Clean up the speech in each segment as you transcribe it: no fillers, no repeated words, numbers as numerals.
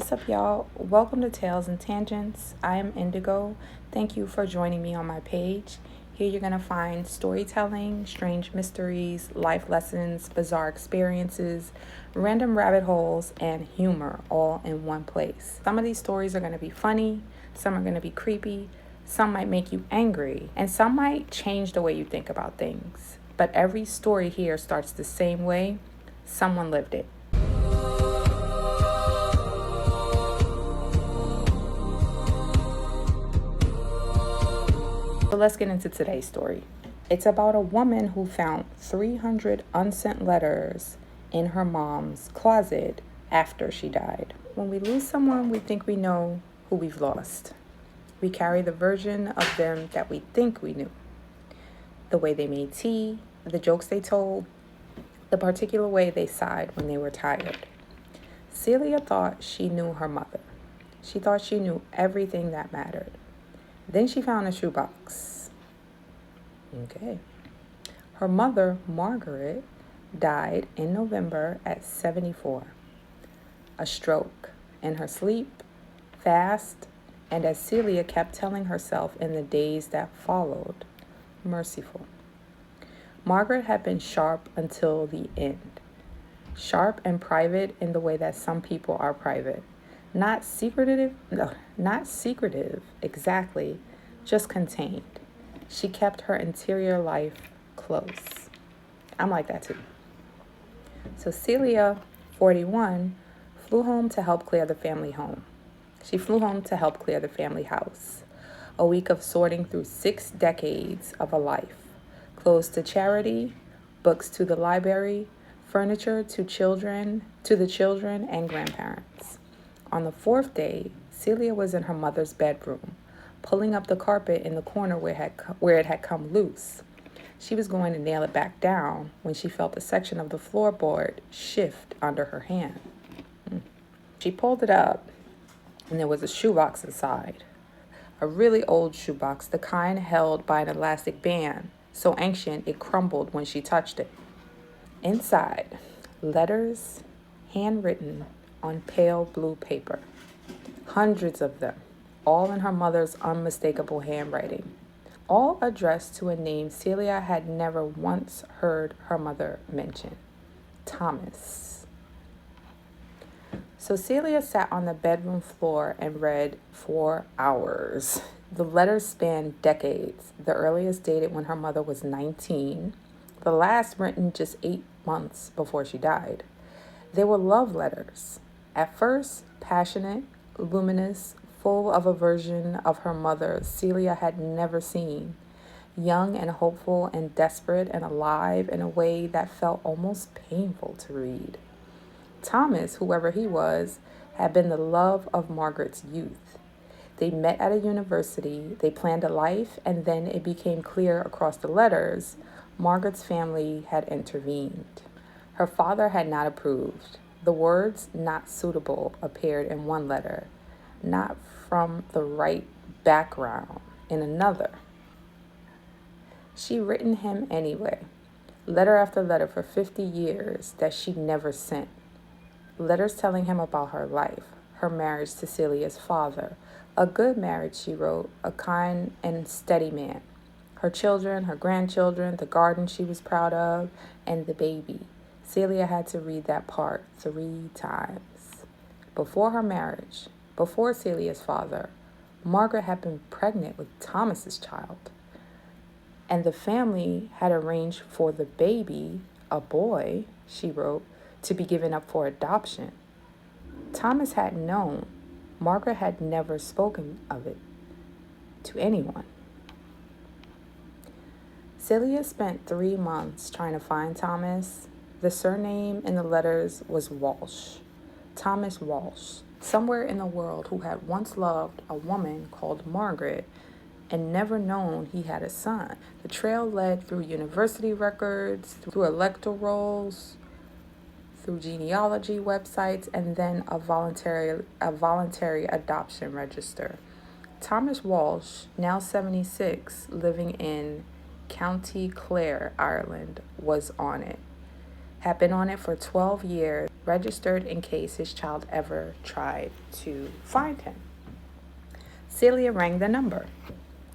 What's up, y'all? Welcome to Tales and Tangents. I am Indigo. Thank you for joining me on my page. Here you're going to find storytelling, strange mysteries, life lessons, bizarre experiences, random rabbit holes, and humor all in one place. Some of these stories are going to be funny, some are going to be creepy, some might make you angry, and some might change the way you think about things. But every story here starts the same way. Someone lived it. So let's get into today's story. It's about a woman who found 300 unsent letters in her mom's closet after she died. When we lose someone, we think we know who we've lost. We carry the version of them that we think we knew. The way they made tea, the jokes they told, the particular way they sighed when they were tired. Celia thought she knew her mother. She thought she knew everything that mattered. Then she found a shoebox. Okay. Her mother, Margaret, died in November at 74. A stroke in her sleep, fast, and as Celia kept telling herself in the days that followed, merciful. Margaret had been sharp until the end. Sharp and private in the way that some people are private. Not secretive exactly, just contained. She kept her interior life close. I'm like that too. So Celia, 41, flew home to help clear the family home. She flew home to help clear the family house. A week of sorting through 6 decades of a life. Clothes to charity, books to the library, furniture to the children and grandparents. On the 4th day, Celia was in her mother's bedroom, pulling up the carpet in the corner where it had come loose. She was going to nail it back down when she felt a section of the floorboard shift under her hand. She pulled it up, and there was a shoebox inside. A really old shoebox, the kind held by an elastic band, so ancient it crumbled when she touched it. Inside, letters, handwritten on pale blue paper. Hundreds of them, all in her mother's unmistakable handwriting. All addressed to a name Celia had never once heard her mother mention. Thomas. So Celia sat on the bedroom floor and read for hours. The letters spanned decades, the earliest dated when her mother was 19, the last written just 8 months before she died. They were love letters. At first, passionate, luminous, full of a version of her mother Celia had never seen. Young and hopeful and desperate and alive in a way that felt almost painful to read. Thomas, whoever he was, had been the love of Margaret's youth. They met at a university, they planned a life, and then it became clear across the letters Margaret's family had intervened. Her father had not approved. The words "not suitable" appeared in one letter, "not from the right background" in another. She'd written him anyway, letter after letter for 50 years that she never sent. Letters telling him about her life, her marriage to Celia's father. A good marriage, she wrote, a kind and steady man. Her children, her grandchildren, the garden she was proud of, and the baby. Celia had to read that part 3 times. Before her marriage, before Celia's father, Margaret had been pregnant with Thomas's child. And the family had arranged for the baby, a boy, she wrote, to be given up for adoption. Thomas hadn't known. Margaret had never spoken of it to anyone. Celia spent 3 months trying to find Thomas. The surname in the letters was Walsh. Thomas Walsh. Somewhere in the world who had once loved a woman called Margaret and never known he had a son. The trail led through university records, through electoral rolls, through genealogy websites, and then a voluntary adoption register. Thomas Walsh, now 76, living in County Clare, Ireland, was on it. had been on it for 12 years, registered in case his child ever tried to find him. Celia rang the number.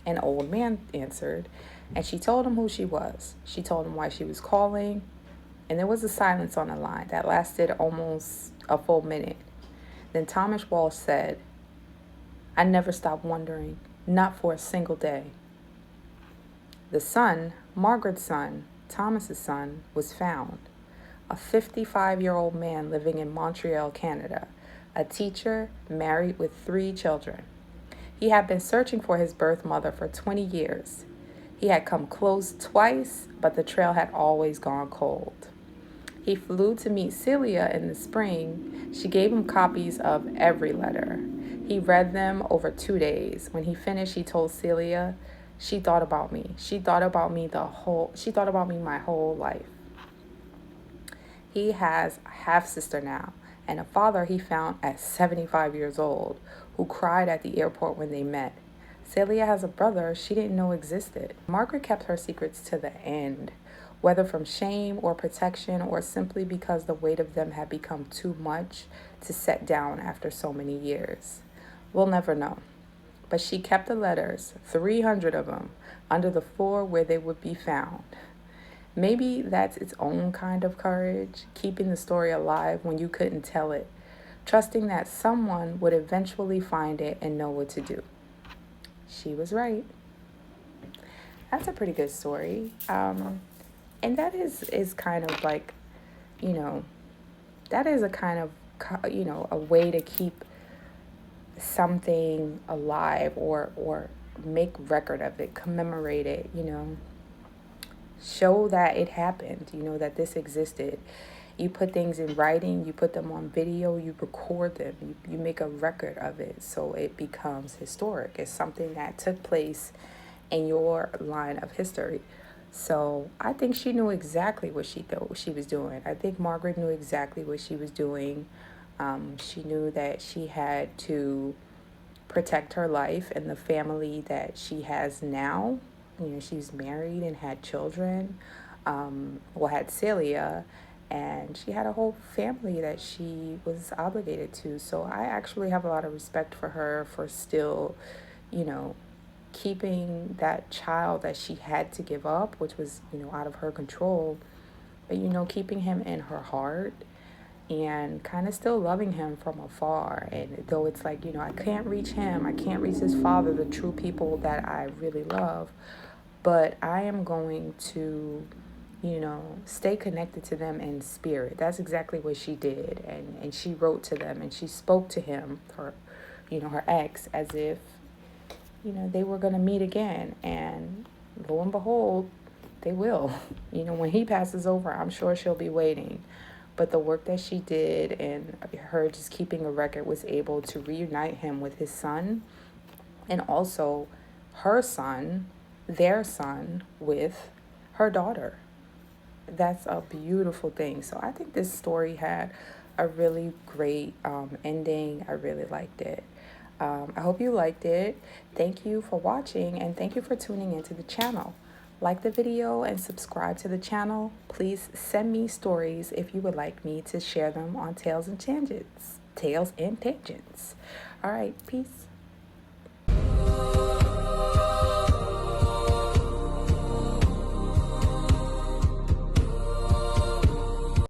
An old man answered, and she told him who she was. She told him why she was calling, and there was a silence on the line that lasted almost a full minute. Then Thomas Walsh said, "I never stopped wondering, not for a single day." The son, Margaret's son, Thomas's son, was found. A 55-year-old man living in Montreal, Canada, a teacher, married with 3 children. He had been searching for his birth mother for 20 years. He had come close twice, but the trail had always gone cold. He flew to meet Celia in the spring. She gave him copies of every letter. He read them over 2 days. When he finished, he told Celia, "She thought about me. She thought about me my whole life." He has a half-sister now and a father he found at 75 years old who cried at the airport when they met. Celia has a brother she didn't know existed. Margaret kept her secrets to the end, whether from shame or protection or simply because the weight of them had become too much to set down after so many years. We'll never know. But she kept the letters, 300 of them, under the floor where they would be found. Maybe that's its own kind of courage, keeping the story alive when you couldn't tell it, trusting that someone would eventually find it and know what to do. She was right. That's a pretty good story. And that is kind of like, that is a kind of, a way to keep something alive or make record of it, commemorate it, show that it happened, that this existed. You put things in writing, you put them on video, you record them, you make a record of it so it becomes historic. It's something that took place in your line of history. So I think she knew exactly what she thought she was doing. I think Margaret knew exactly what she was doing. She knew that she had to protect her life and the family that she has now. She's married and had children, had Celia, and she had a whole family that she was obligated to. So I actually have a lot of respect for her for still, keeping that child that she had to give up, which was, out of her control, but, keeping him in her heart and kind of still loving him from afar. And though it's like, I can't reach him, I can't reach his father, the true people that I really love, but I am going to, stay connected to them in spirit. That's exactly what she did. And she wrote to them and she spoke to him, her ex, as if, they were going to meet again. And lo and behold, they will. When he passes over, I'm sure she'll be waiting. But the work that she did and her just keeping a record was able to reunite him with his son and also her son, their son, with her daughter. That's a beautiful thing. So I think this story had a really great ending. I really liked it. I hope you liked it. Thank you for watching and thank you for tuning into the channel. Like the video and subscribe to the channel. Please send me stories if you would like me to share them on Tales and Tangents. All right, peace.